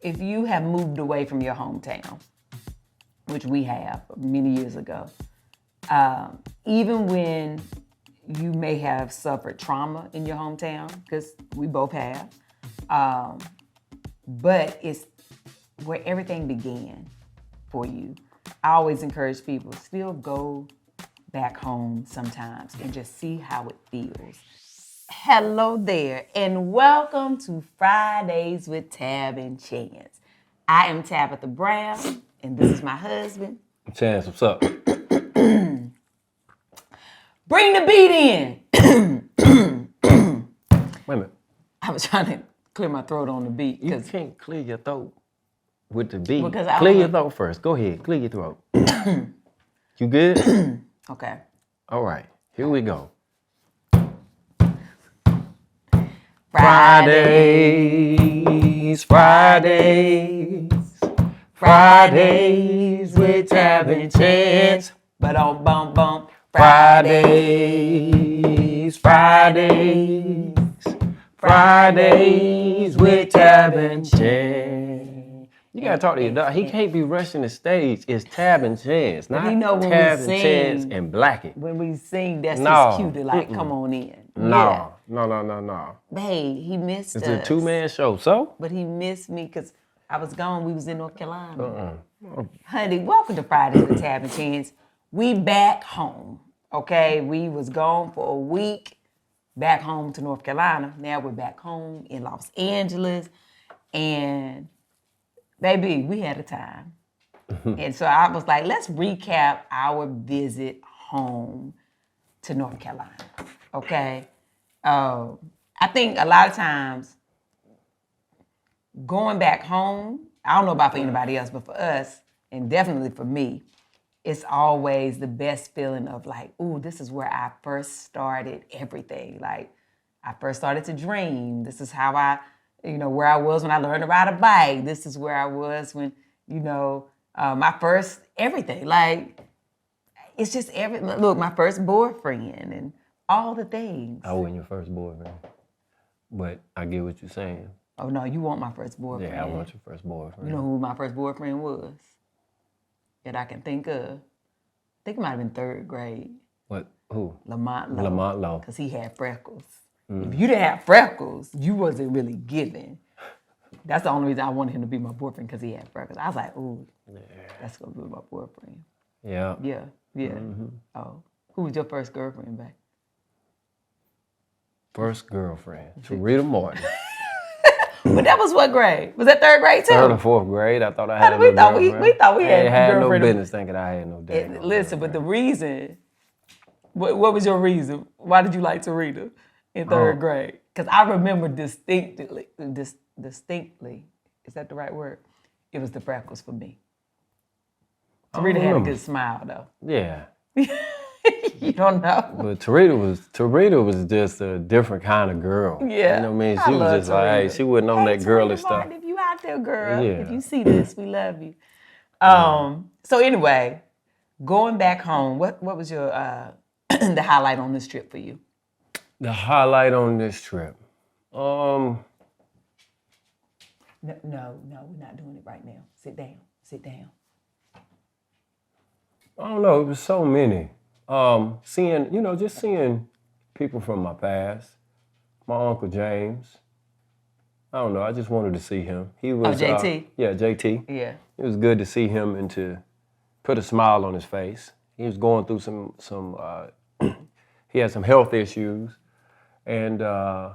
if you have moved away from your hometown, which we have many years ago, even when you may have suffered trauma in your hometown, because we both have, but it's where everything began for you. I always encourage people, still go back home sometimes and just see how it feels. Hello there, and welcome to Fridays with Tab and Chance. I am Tabitha Brown, and this is my husband. Chance, what's up? Bring the beat in. Wait a minute. I was trying to clear my throat on the beat. You can't clear your throat with the beat. Because clear your throat first. Go ahead, clear your throat. You good? Okay. All right, here we go. Fridays with Tab and Chance. Ba-dum-bum-bum. Fridays with Tab and Chance. You gotta talk to your dog. He can't be rushing the stage. It's Tab and Chance, not he know when Tab we and sing, Chance and Blackett. When we sing, that's No. his cue to like, come on in. No. Hey, he missed It's us. a two-man show, so? But he missed me because I was gone. We was in North Carolina. Honey, welcome to Fridays with Tab and Chance. We back home, okay? We was gone for a week, back home to North Carolina. Now we're back home in Los Angeles. And baby, we had a time. And so I was like, let's recap our visit home to North Carolina, okay? I think a lot of times going back home, I don't know about for anybody else, but for us, and definitely for me, it's always the best feeling of like, ooh, this is where I first started everything. Like, I first started to dream. This is how where I was when I learned to ride a bike. This is where I was when, my first everything. Like, it's just look, my first boyfriend and all the things. I wasn't your first boyfriend, but I get what you're saying. Oh, no, you want my first boyfriend. Yeah, I want your first boyfriend. You know who my first boyfriend was that I can think of? I think it might have been third grade. What? Who? Lamont Lowe. Lamont Lowe. Because he had freckles. If you didn't have freckles, you wasn't really giving. That's the only reason I wanted him to be my boyfriend, because he had freckles. I was like, ooh, that's going to be my boyfriend. Yeah. Yeah. Mm-hmm. Oh, who was your first girlfriend, babe? First girlfriend, Tarita Martin. But that was what grade? Was that third grade too? Third or fourth grade. I thought I had we thought we had no girlfriend. business thinking I had no dad. Listen, but the reason, what was your reason? Why did you like Tarita in third grade? Because I remember distinctly, is that the right word? It was the freckles for me. Tarita had a good smile though. Yeah. You don't know. But Tarita was just a different kind of girl. Yeah. You know what I mean? She was just like, hey, she wasn't on that girly stuff. Martin, if you out there, girl, Yeah. if you see this, we love you. So anyway, going back home, what was your the highlight on this trip for you? The highlight on this trip. No, we're not doing it right now. Sit down. I don't know, it was so many. Seeing people from my past. My Uncle James. I don't know, I just wanted to see him. He was JT? Yeah, JT. Yeah. It was good to see him and to put a smile on his face. He was going through some he had some health issues. And I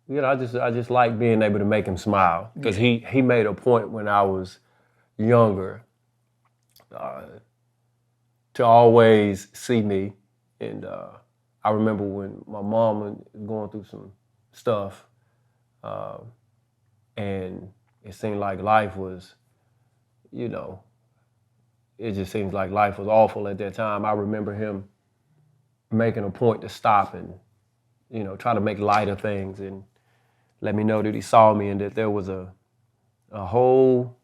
just like being able to make him smile, because he made a point when I was younger to always see me. And I remember when my mom was going through some stuff, and it seemed like life was, it just seems like life was awful at that time. I remember him making a point to stop and, try to make light of things and let me know that he saw me and that there was a whole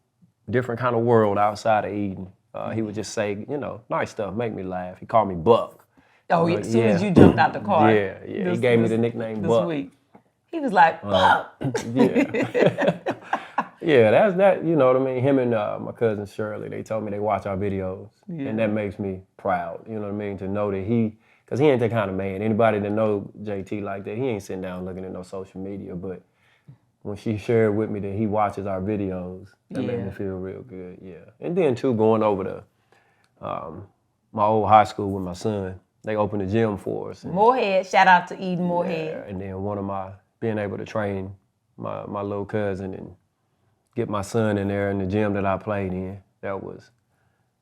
different kind of world outside of Eden. He would just say, nice stuff, make me laugh. He called me Buck. Oh, as soon as you jumped out the car. Yeah. He gave me the nickname Buck. Week. He was like, Buck. Yeah. Yeah, that's that. You know what I mean? Him and my cousin Shirley, they told me they watch our videos, and that makes me proud. You know what I mean? To know that because he ain't that kind of man. Anybody that know JT like that, he ain't sitting down looking at no social media. But when she shared with me that he watches our videos, that made me feel real good. Yeah, and then too, going over to my old high school with my son, they opened a gym for us. Moorhead, shout out to Eden Moorhead. Yeah, and then being able to train my little cousin and get my son in there in the gym that I played in. That's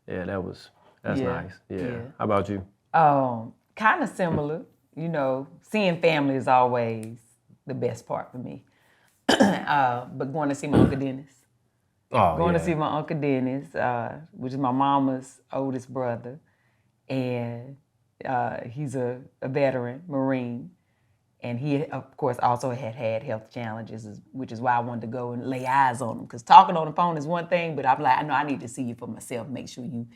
nice. Yeah. How about you? Kind of similar. You know, seeing family is always the best part for me. But going to see my Uncle Dennis. To see my Uncle Dennis, which is my mama's oldest brother. And he's a veteran, Marine. And he, of course, also had health challenges, which is why I wanted to go and lay eyes on him. Because talking on the phone is one thing, but I'm like, I know I need to see you for myself. Make sure you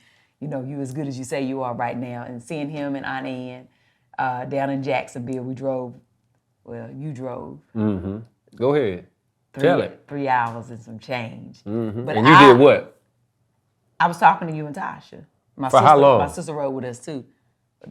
as good as you say you are right now. And seeing him and Aunt Ann down in Jacksonville, we drove. Well, you drove. Mm-hmm. Go ahead. Tell it. 3 hours and some change. Mm-hmm. But you did what? I was talking to you and Tasha. For how long? My sister rode with us too.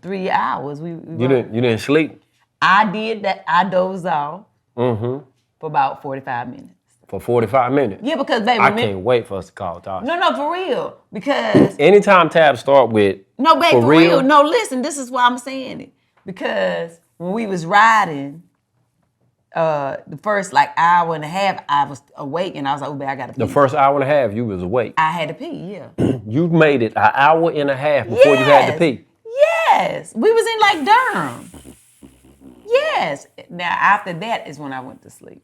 3 hours. You didn't sleep? I did that. I dozed off for about 45 minutes. For 45 minutes? Yeah, because baby, I can't wait for us to call Tasha. No, for real. Because anytime tabs start with no, babe, for real. No, listen, this is why I'm saying it. Because when we was riding, the first hour and a half, I was awake and I was like, oh, babe, I gotta pee. The first hour and a half, you was awake. I had to pee, yeah. You made it an hour and a half before you had to pee. Yes. We was in Durham. Yes. Now, after that is when I went to sleep.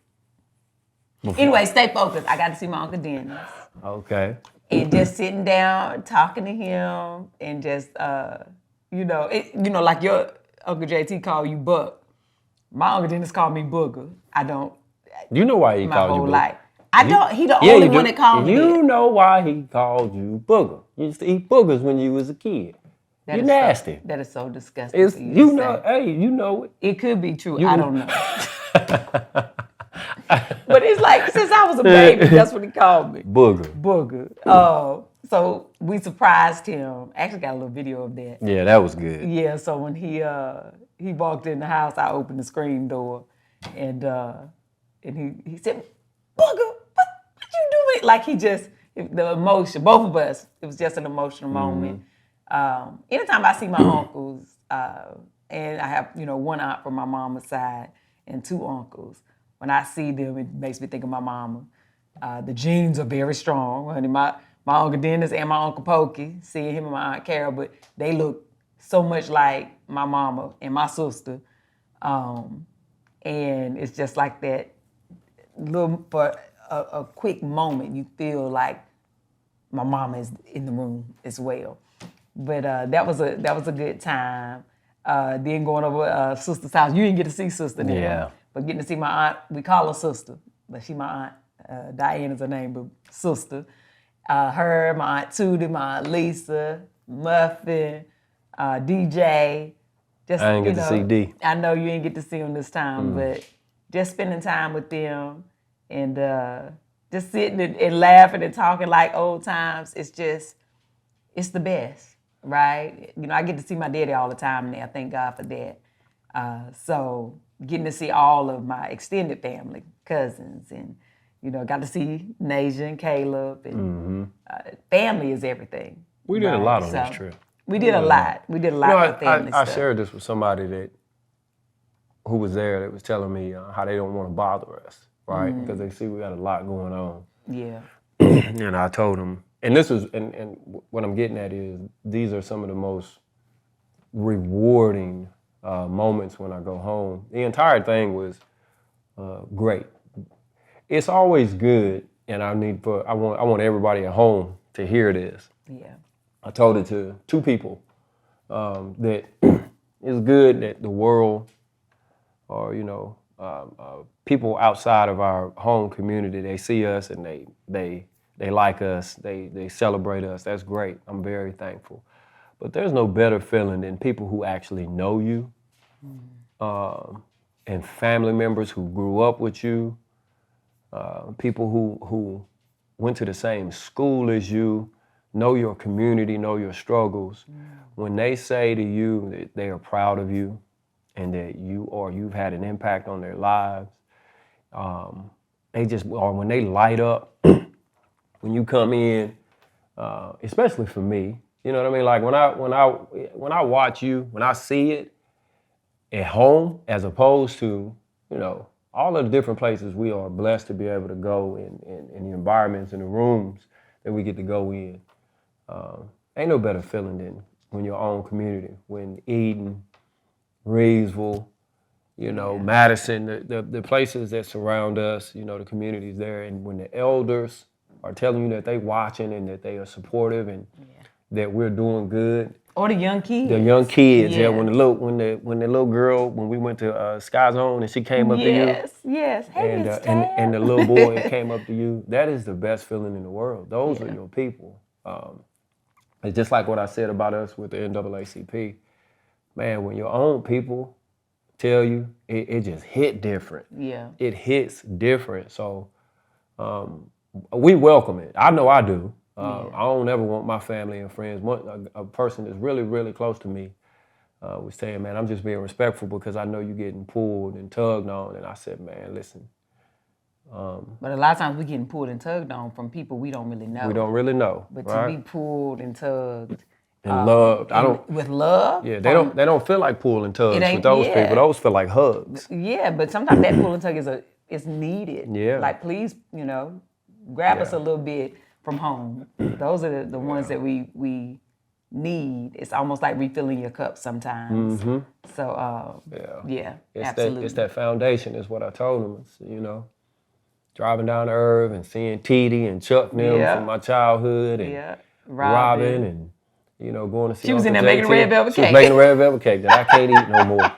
Anyway, stay focused. I got to see my Uncle Dennis. Okay. And just sitting down, talking to him, and just, like your Uncle JT called you Buck. My Uncle Dennis called me Booger. I don't. You know why he called you Booger? My whole life. I don't. He the only one that called me. You know why he called you Booger. You used to eat boogers when you was a kid. You're nasty. That is so disgusting. You know it. It could be true. I don't know. But it's like, since I was a baby, that's what he called me. Booger. So we surprised him. Actually got a little video of that. Yeah, that was good. Yeah, so when he walked in the house, I opened the screen door and he said, Booger, what you doing? Like the emotion, both of us, it was just an emotional moment. Anytime I see my uncles, and I have, one aunt from my mama's side and 2 uncles, when I see them, it makes me think of my mama. The genes are very strong. Honey, my Uncle Dennis and my Uncle Pokey, seeing him and my Aunt Carol, but they look so much like my mama and my sister. And it's just like that for a quick moment, you feel like my mama is in the room as well. But that was a good time. Then going over sister's house, you didn't get to see sister there. Yeah. But getting to see my aunt, we call her sister, but she my aunt. Diane is her name, but sister. Her, my Aunt Tootie, my Aunt Lisa, Muffin, DJ. Just, I didn't get to see D. I know you didn't get to see them this time, but just spending time with them and just sitting and laughing and talking like old times, it's the best, right? I get to see my daddy all the time now, thank God for that. So getting to see all of my extended family, cousins, and got to see Nasia and Caleb, and family is everything. We did a lot on this trip. We did a lot. We did a lot of family I stuff. shared this with somebody who was there that was telling me how they don't want to bother us, right? Because they see we got a lot going on. Yeah. And I told them, and this is, and what I'm getting at is, these are some of the most rewarding moments when I go home. The entire thing was great. It's always good, and I want everybody at home to hear this. Yeah. I told it to 2 people that it's good that the world, or people outside of our home community, they see us and they like us, they celebrate us. That's great. I'm very thankful. But there's no better feeling than people who actually know you, and family members who grew up with you, people who went to the same school as you, know your community, know your struggles, when they say to you that they are proud of you and that you've had an impact on their lives, or when they light up, when you come in, especially for me, you know what I mean? Like when I watch you, when I see it at home, as opposed to, all of the different places we are blessed to be able to go in the environments and the rooms that we get to go in. Ain't no better feeling than when your own community, when Eden, Reedsville, Madison, the places that surround us, the communities there, and when the elders are telling you that they watching and that they are supportive and that we're doing good. Or the young kids. The young kids, when the little girl, when we went to Sky Zone and she came up to you. Yes. Hey, and the little boy came up to you. That is the best feeling in the world. Those are your people. It's just like what I said about us with the NAACP. Man, when your own people tell you, it just hit different. Yeah. It hits different. So we welcome it. I know I do. I don't ever want my family and friends. A person that's really, really close to me was saying, man, I'm just being respectful because I know you're getting pulled and tugged on. And I said, man, listen. But a lot of times we're getting pulled and tugged on from people we don't really know. We don't really know. But right? to be pulled and tugged. And loved. With love? Yeah, they don't feel like pull and tugs with those people. Those feel like hugs. Yeah, but sometimes that pull and tug is needed. Yeah. Like, please, grab us a little bit from home. Those are the ones that we need. It's almost like refilling your cup sometimes. Mm-hmm. So, it's absolutely. It's that foundation is what I told them. It's, driving down to Irv and seeing TD and Chuck and them from my childhood and Robin and, going to see She was Uncle in there making JT. a red velvet She cake. was making a red velvet cake that I can't eat no more.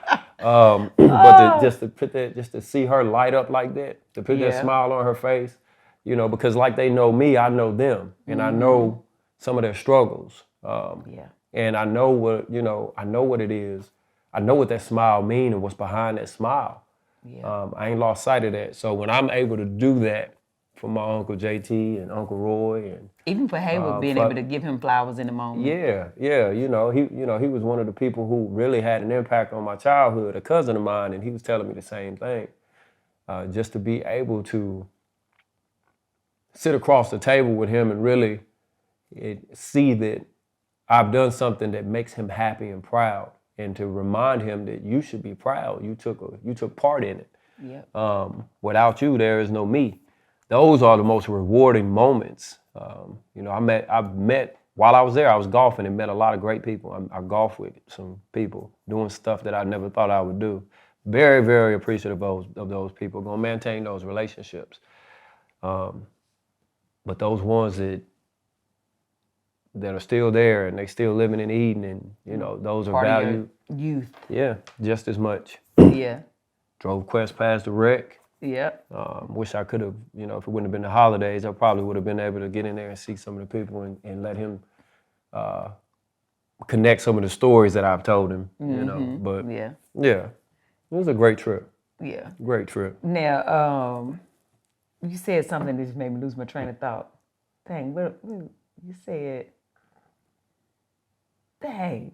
But just to see her light up like that, to put that smile on her face, because like they know me, I know them, and I know some of their struggles. And I know what it is. I know what that smile means and what's behind that smile. I ain't lost sight of that. So when I'm able to do that for my Uncle JT and Uncle Roy and even for Haywood being able to give him flowers in the moment. He was one of the people who really had an impact on my childhood, a cousin of mine, and he was telling me the same thing. Just to be able to sit across the table with him and really see that I've done something that makes him happy and proud, and to remind him that you should be proud. You took part in it. Yep. Without you, there is no me. Those are the most rewarding moments. I've met while I was there. I was golfing and met a lot of great people. I golfed with some people doing stuff that I never thought I would do. Very, very appreciative of those people. Gonna maintain those relationships. But those ones that are still there and they still living in Eden, and those are valued. Youth. Yeah, just as much. Yeah. Drove Quest past the wreck. Yep. Wish I could have, if it wouldn't have been the holidays, I probably would have been able to get in there and see some of the people and let him connect some of the stories that I've told him, But it was a great trip. Yeah. Great trip. Now, you said something that just made me lose my train of thought. Dang, what you said? Dang.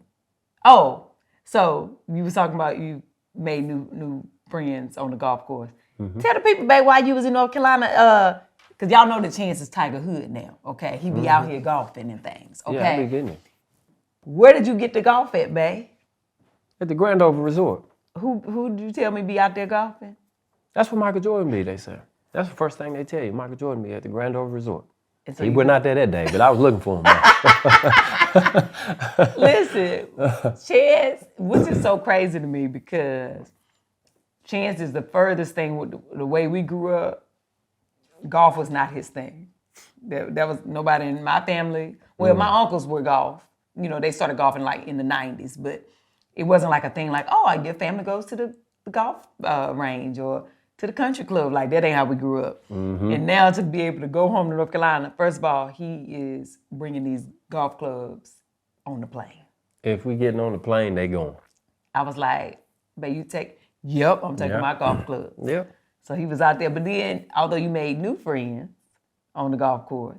Oh, so you was talking about you made new friends on the golf course. Mm-hmm. Tell the people, babe, why you was in North Carolina. Because y'all know the Chance is Tiger Hood now, okay? He be out here golfing and things, okay? Yeah, I be getting it. Where did you get to golf at, babe? At the Grand Over Resort. Who did you tell me be out there golfing? That's where Michael Jordan be, they say. That's the first thing they tell you. Michael Jordan be at the Grand Over Resort. So he wasn't out there that day, but I was looking for him. Listen, Chance, which is so crazy to me because Chance is the furthest thing with the way we grew up. Golf was not his thing. There was nobody in my family. Well, my uncles were golf. They started golfing like in the 90s, but it wasn't like a thing like, oh, your family goes to the golf range or to the country club. Like, that ain't how we grew up. Mm-hmm. And now to be able to go home to North Carolina, first of all, he is bringing these golf clubs on the plane. If we getting on the plane, they going. I was like, but you take, I'm taking my golf club. Yep. So he was out there. But then, although you made new friends on the golf course.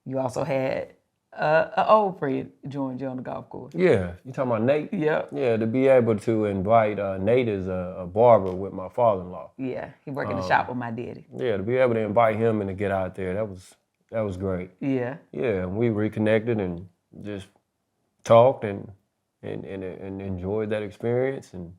You also had an old friend join you on the golf course. Yeah, you talking about Nate? Yeah. Yeah, to be able to invite Nate is a barber with my father-in-law. Yeah, he worked in the shop with my daddy. Yeah, to be able to invite him and to get out there, that was great. Yeah. Yeah, we reconnected and just talked and enjoyed that experience, and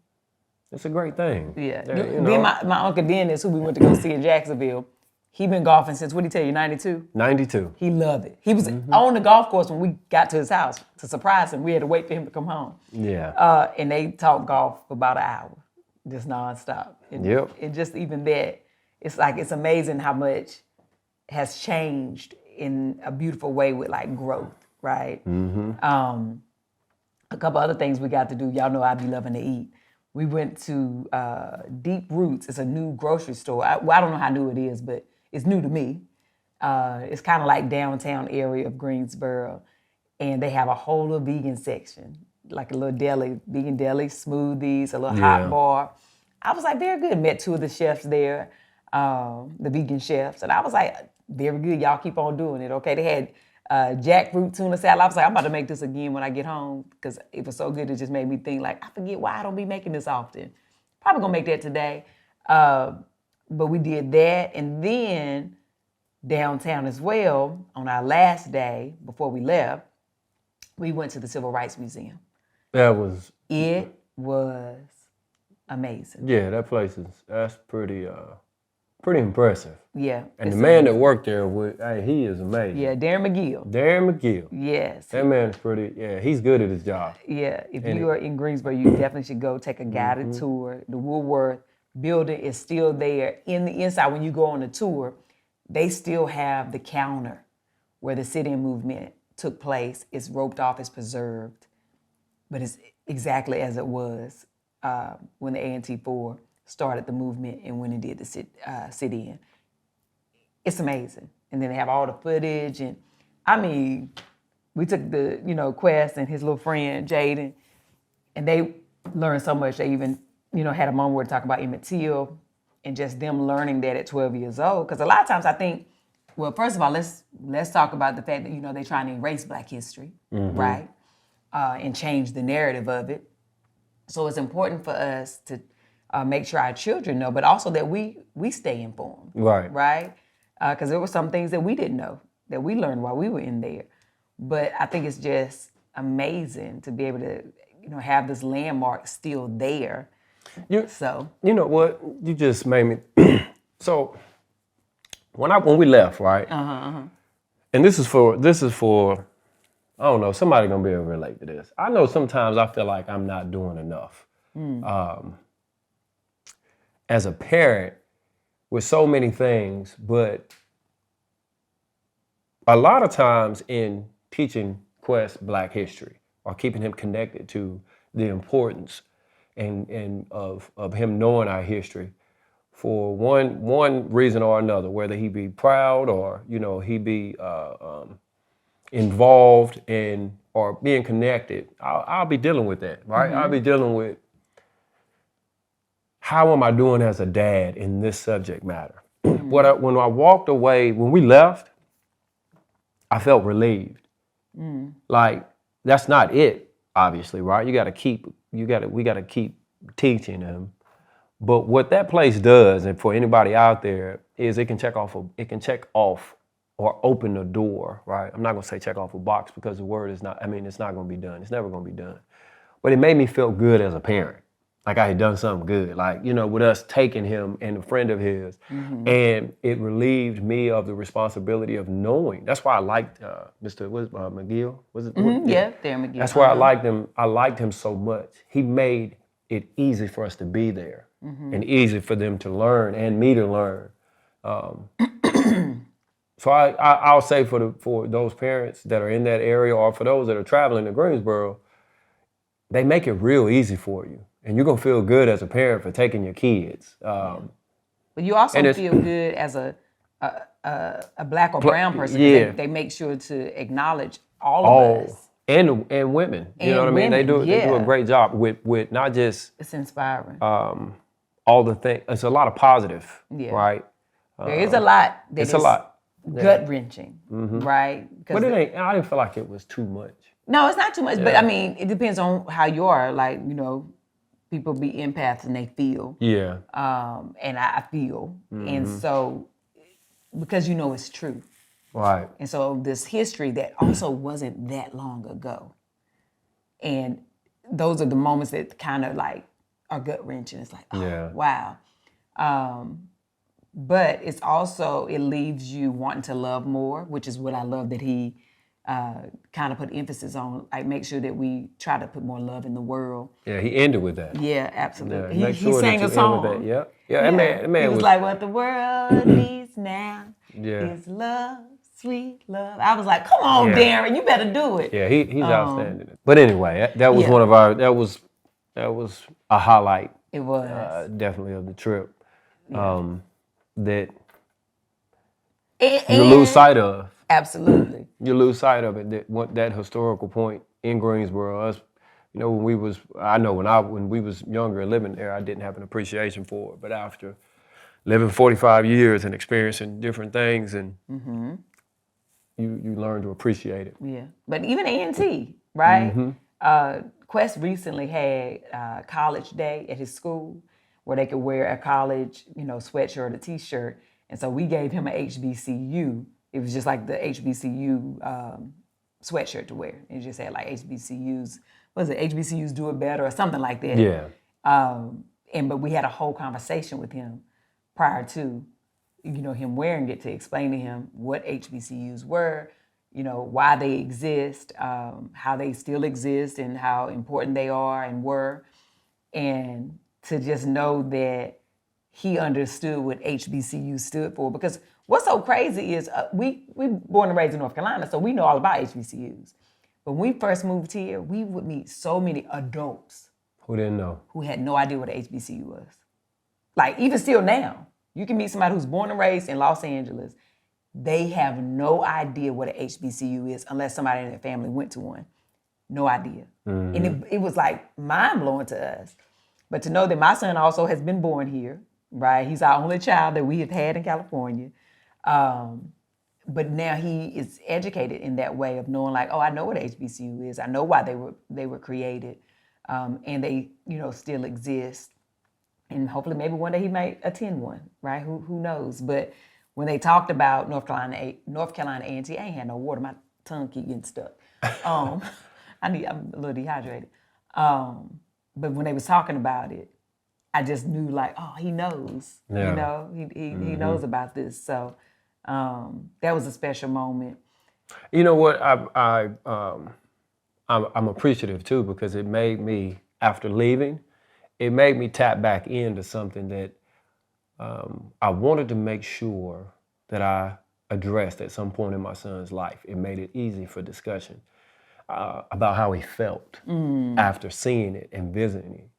it's a great thing. Yeah. You know. Then my Uncle Dennis, who we went to go see in Jacksonville, he been golfing since, what did he tell you, 92? 92. He loved it. He was on the golf course when we got to his house to surprise him. We had to wait for him to come home. Yeah. And they talked golf for about an hour, just nonstop. And just even that, it's like, it's amazing how much has changed in a beautiful way with like growth, right? Mm-hmm. A couple other things we got to do. Y'all know I be loving to eat. We went to Deep Roots. It's a new grocery store. I don't know how new it is, but it's new to me. It's kind of like downtown area of Greensboro. And they have a whole little vegan section, like a little deli, vegan deli, smoothies, a little hot bar. I was like, very good. Met two of the chefs there, the vegan chefs. And I was like, very good. Y'all keep on doing it, okay? They had jackfruit tuna salad. I was like, I'm about to make this again when I get home because it was so good. It just made me think like, I forget why I don't be making this often. Probably gonna make that today. But we did that. And then downtown as well, on our last day before we left, we went to the Civil Rights Museum. It was amazing. Yeah, that place that's pretty impressive. Yeah. And the man that worked there, he is amazing. Yeah, Darren McGill. Darren McGill. Yes. That man's he's good at his job. Yeah, if you are in Greensboro, you definitely should go take a guided tour. The Woolworth building is still there. In the inside, when you go on the tour, they still have the counter where the sit-in movement took place. It's roped off, it's preserved, but it's exactly as it was when the A&T4 started the movement and when it did the sit-in. It's amazing. And then they have all the footage. And I mean, we took the, Quest and his little friend, Jaden, and they learned so much. They even, had a moment where to talk about Emmett Till and just them learning that at 12 years old. Because a lot of times I think, well, first of all, let's talk about the fact that, they're trying to erase Black history, right? And change the narrative of it. So it's important for us to make sure our children know, but also that we stay informed. Right? Because there were some things that we didn't know, that we learned while we were in there. But I think it's just amazing to be able to, have this landmark still there. You know what? You just made me. So when we left, right? And this is for, I don't know, somebody gonna be able to relate to this. I know sometimes I feel like I'm not doing enough. As a parent with so many things, but a lot of times in teaching Quest Black history or keeping him connected to the importance and of him knowing our history for one reason or another, whether he be proud or he be involved in or being connected, I'll be dealing with that, right? I'll be dealing with how am I doing as a dad in this subject matter. When I walked away, when we left, I felt relieved. Like that's not it, obviously, right? We got to keep teaching them. But what that place does, and for anybody out there, is it can check off or open the door, right? I'm not gonna say check off a box because the word is not, it's not gonna be done. It's never gonna be done. But it made me feel good as a parent. Like I had done something good, with us taking him and a friend of his, and it relieved me of the responsibility of knowing. That's why I liked Mr. McGill. Was it? Yeah, Darren McGill. That's why I liked him. I liked him so much. He made it easy for us to be there, and easy for them to learn and me to learn. So I'll say for those parents that are in that area, or for those that are traveling to Greensboro, they make it real easy for you. And you're gonna feel good as a parent for taking your kids. But you also feel good as a Black or brown person. Yeah. They make sure to acknowledge all of us. And women. You know what I mean? They do a great job with not just it's inspiring. All the things. It's a lot of positive, right? There is a lot. It's a lot. gut wrenching, right? But it ain't. I didn't feel like it was too much. No, it's not too much. But I mean, it depends on how you are. Like, people be empaths and they feel. Yeah. And I feel, and so because it's true. Right. And so this history that also wasn't that long ago. And those are the moments that kind of like are gut wrenching. It's like, wow. But it's also, it leaves you wanting to love more, which is what I love that he kind of put emphasis on. Like, make sure that we try to put more love in the world. Yeah, he ended with that. Yeah, absolutely. Yeah, he sang a song. Yeah. That man he was like, what the world needs now is love. Sweet love. I was like, come on, Darren, you better do it. Yeah, he's outstanding. But anyway, that was one of our, that was a highlight. It was. Definitely of the trip. That and you lose sight of. Absolutely. You lose sight of it. That historical point in Greensboro, us, when we was younger and living there, I didn't have an appreciation for it. But after living 45 years and experiencing different things and you learn to appreciate it. Yeah, but even A&T, right? Quest recently had college day at his school where they could wear a college, sweatshirt, a T-shirt, and so we gave him an HBCU. It was just like the HBCU sweatshirt to wear. It just had like HBCUs. What was it? HBCUs do it better or something like that. Yeah. But we had a whole conversation with him prior to him wearing it to explain to him what HBCUs were, why they exist, how they still exist and how important they are and were. And to just know that he understood what HBCU stood for. Because what's so crazy is we born and raised in North Carolina, so we know all about HBCUs. But when we first moved here, we would meet so many adults who didn't know, who had no idea what an HBCU was. Like, even still now, you can meet somebody who's born and raised in Los Angeles. They have no idea what an HBCU is unless somebody in their family went to one. No idea. And it was like mind-blowing to us. But to know that my son also has been born here, right? He's our only child that we have had in California. But now he is educated in that way of knowing like, oh, I know what HBCU is. I know why they were created. And they, still exist. And hopefully maybe one day he might attend one, right? Who knows? But when they talked about North Carolina A&T, I ain't had no water. My tongue keep getting stuck. I'm a little dehydrated. But when they was talking about it, I just knew like, oh, he knows. Yeah. He knows about this. So that was a special moment. You know what? I'm appreciative too, because it made me, after leaving, it made me tap back into something that I wanted to make sure that I addressed at some point in my son's life. It made it easy for discussion about how he felt after seeing it and visiting it.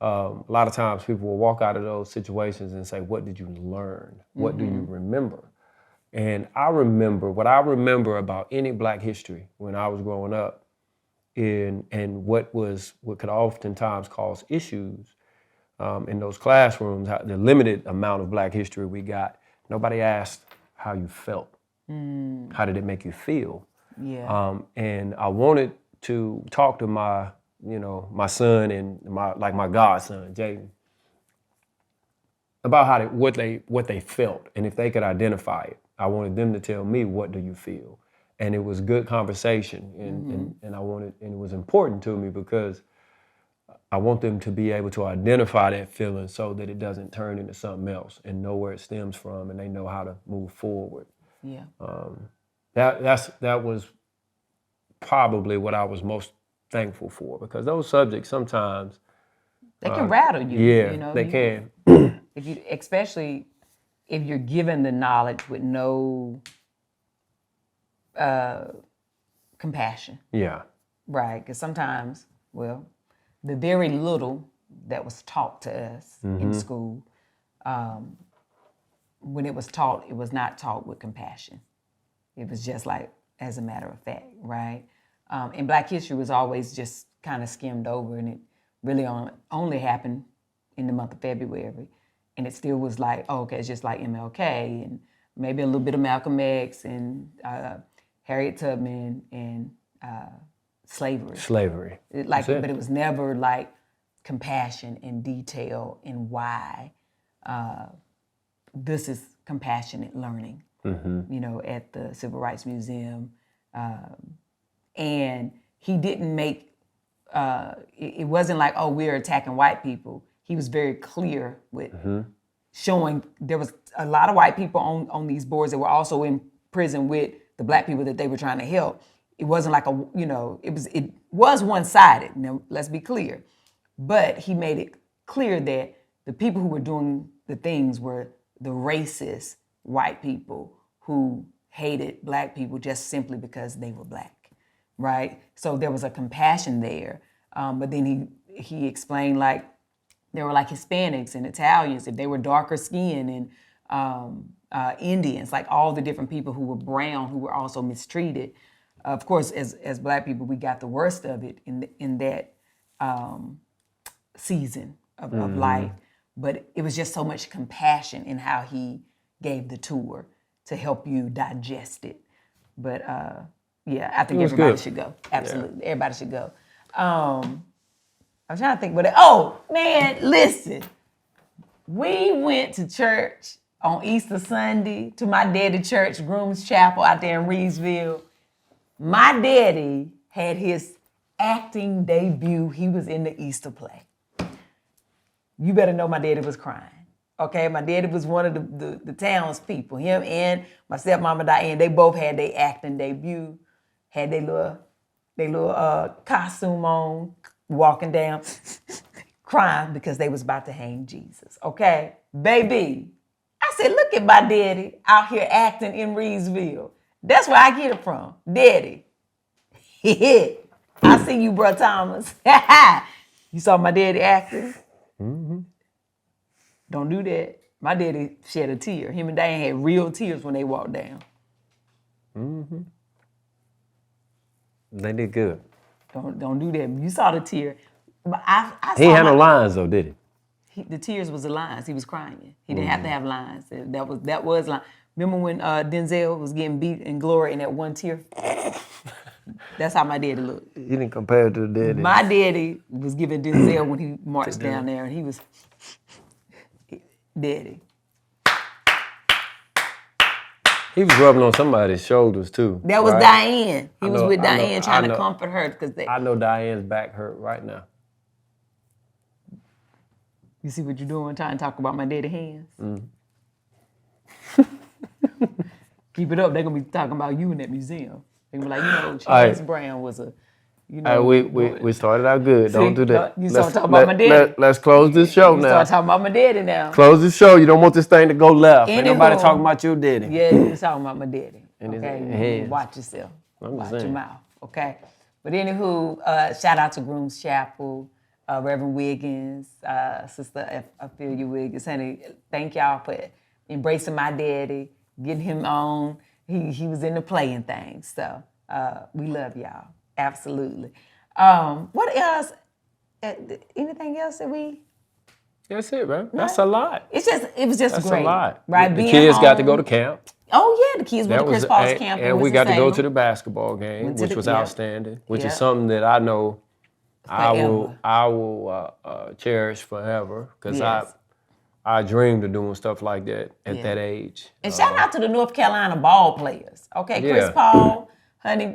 A lot of times people will walk out of those situations and say, what did you learn? What do you remember? And what I remember about any Black history when I was growing up, and what could oftentimes cause issues in those classrooms, the limited amount of Black history we got, nobody asked how you felt. How did it make you feel? Yeah. And I wanted to talk to my son and my godson, Jaden, about what they felt, and if they could identify it. I wanted them to tell me, what do you feel? And it was good conversation, and it was important to me because I want them to be able to identify that feeling so that it doesn't turn into something else, and know where it stems from, and they know how to move forward. Yeah. That was probably what I was most thankful for, because those subjects sometimes they can rattle you. Yeah, they can. Especially if you're given the knowledge with no compassion. Yeah. Right, because sometimes, the very little that was taught to us in school, when it was taught, it was not taught with compassion. It was just like, as a matter of fact, right? And Black history was always just kind of skimmed over, and it really only happened in the month of February. And it still was like, oh, okay, it's just like MLK. And maybe a little bit of Malcolm X and Harriet Tubman and slavery. Slavery. But it was never like compassion and detail and why. This is compassionate learning, at the Civil Rights Museum. And he didn't make, it wasn't like, oh, we're attacking white people. He was very clear with showing there was a lot of white people on these boards that were also in prison with the black people that they were trying to help. It wasn't like it was one-sided. Now, let's be clear. But he made it clear that the people who were doing the things were the racist white people who hated black people just simply because they were black, right? So there was a compassion there. But then he explained like there were like Hispanics and Italians, if they were darker skinned, and Indians, like all the different people who were brown who were also mistreated. Of course, as black people, we got the worst of it in that season of life. But it was just so much compassion in how he gave the tour to help you digest it. But I think everybody should go. Absolutely, everybody should go. I'm trying to think what. Oh man, listen, we went to church on Easter Sunday to my daddy church, Groom's Chapel out there in Reedsville. My daddy had his acting debut. He was in the Easter play. You better know my daddy was crying. Okay, my daddy was one of the townspeople. Him and my stepmama Diane, they both had their acting debut, had their little costume on, walking down, crying because they was about to hang Jesus. Okay, baby, I said, look at my daddy out here acting in Reedsville. That's where I get it from, daddy. I see you, bro Thomas. You saw my daddy acting? Mm-hmm. Don't do that. My daddy shed a tear. Him and Diane had real tears when they walked down. Mm-hmm. They did good. Don't do that. You saw the tear. But I he had no lines though, did he? The tears was the lines. He was crying. He didn't have to have lines. That was line. Remember when Denzel was getting beat in Glory in that one tear? That's how my daddy looked. You didn't compare it to the daddy. My daddy was giving Denzel when he marched down there, and he was daddy. He was rubbing on somebody's shoulders too. That was right? Diane. He was with Diane trying to comfort her because I know Diane's back hurt right now. You see what you're doing, trying to talk about my daddy hands? Mm. Keep it up. They're gonna be talking about you in that museum. They're gonna be like, Charles Brown was a, we started out good. Don't do that. You start talking about my daddy. Let's close this show now. Start talking about my daddy now. Close this show. You don't want this thing to go left. Ain't nobody talking about your daddy. Yeah, you're talking about my daddy. Okay, watch yourself. Watch your mouth. Okay, but anywho, shout out to Groom's Chapel, Reverend Wiggins, Sister Ophelia Wiggins. Honey, thank y'all for embracing my daddy, getting him on. He was in the playing things. So we love y'all. Absolutely. What else? Anything else that we? That's it, man. That's a lot. It was just That's great. a lot. Right? The kids got to go to camp. Oh yeah, the kids went to Chris Paul's camp. And we got to go to the basketball game, which was outstanding. Which is something that I know I will cherish forever because I dreamed of doing stuff like that at that age. And shout out to the North Carolina ball players. Okay, Chris Paul, honey.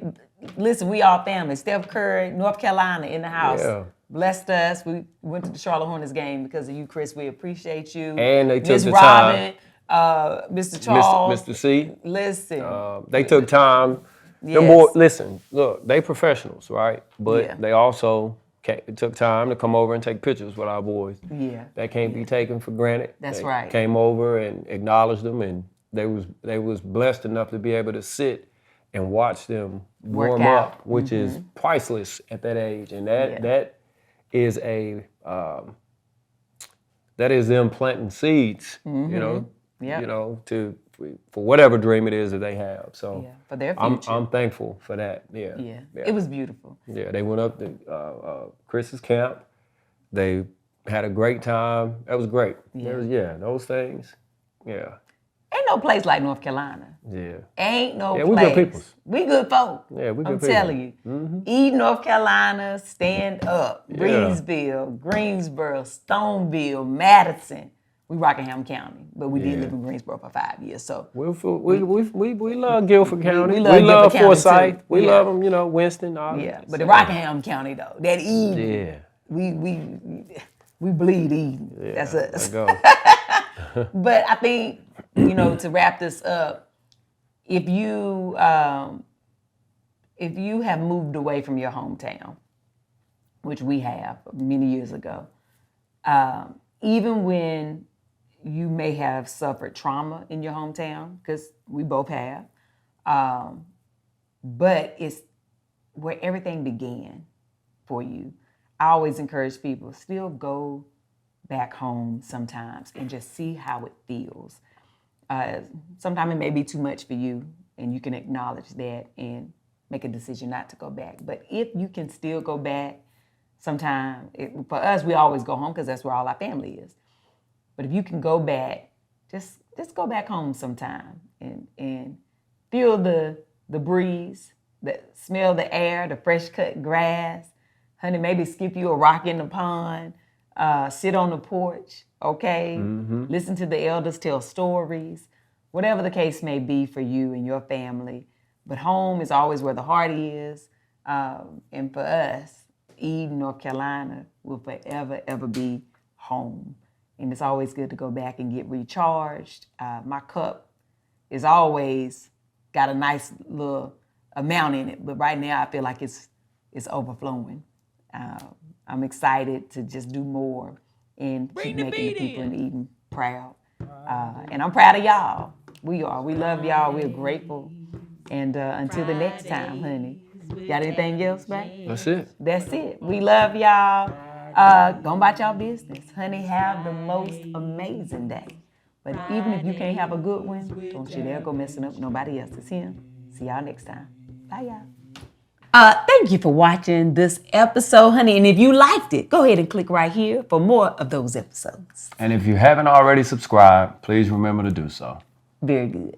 Listen, we all family. Steph Curry, North Carolina in the house. Yeah. Blessed us. We went to the Charlotte Hornets game because of you, Chris. We appreciate you. And they took the time. Mr. Charles. Mr. C. Listen. They took time. Yes. Listen, look, they professionals, right? But they also took time to come over and take pictures with our boys. Yeah. That can't be taken for granted. That's right. Came over and acknowledged them, and they was blessed enough to be able to sit and watch them warm up, which is priceless at that age. And that is that is them planting seeds, for whatever dream it is that they have. So for their future. I'm thankful for that. Yeah. It was beautiful. Yeah, they went up to Chris's camp. They had a great time. That was great. Yeah, those things. Yeah. Ain't no place like North Carolina. Yeah. Ain't no Yeah, place. we good peoples. We good folk. Yeah, we good I'm people. telling you. Eat North Carolina, stand up. Yeah. Breezeville, Greensboro, Stoneville, Madison. We Rockingham County, but we did live in Greensboro for 5 years. So we love Guilford County. We love love Guilford County, Forsyth. too. We Yeah. love them, you know, Winston. All yeah, that. but the Rockingham County though, that Eden, Yeah. we bleed Eden. Yeah, That's us. let's go. But I think, to wrap this up, if you have moved away from your hometown, which we have many years ago, even when you may have suffered trauma in your hometown, because we both have, but it's where everything began for you. I always encourage people, still go back home sometimes and just see how it feels. Sometimes it may be too much for you, and you can acknowledge that and make a decision not to go back. But if you can still go back, sometime, for us, we always go home because that's where all our family is. But if you can go back, just go back home sometime and feel the breeze, smell the air, the fresh cut grass. Honey, maybe skip you a rock in the pond, sit on the porch, okay? Listen to the elders tell stories, whatever the case may be for you and your family. But home is always where the heart is. And for us, Eden, North Carolina will forever, ever be home. And it's always good to go back and get recharged. My cup is always got a nice little amount in it, but right now I feel like it's overflowing. I'm excited to just do more and keep making the people in Eden proud. And I'm proud of y'all. We are. We love y'all. We're grateful. And until the next time, honey. Got anything else, babe? That's it. That's it. We love y'all. Go about y'all business. Honey, have the most amazing day. But even if you can't have a good one, don't you dare go messing up nobody else's. See y'all next time. Bye, y'all. Thank you for watching this episode, honey. And if you liked it, go ahead and click right here for more of those episodes. And if you haven't already subscribed, please remember to do so. Very good.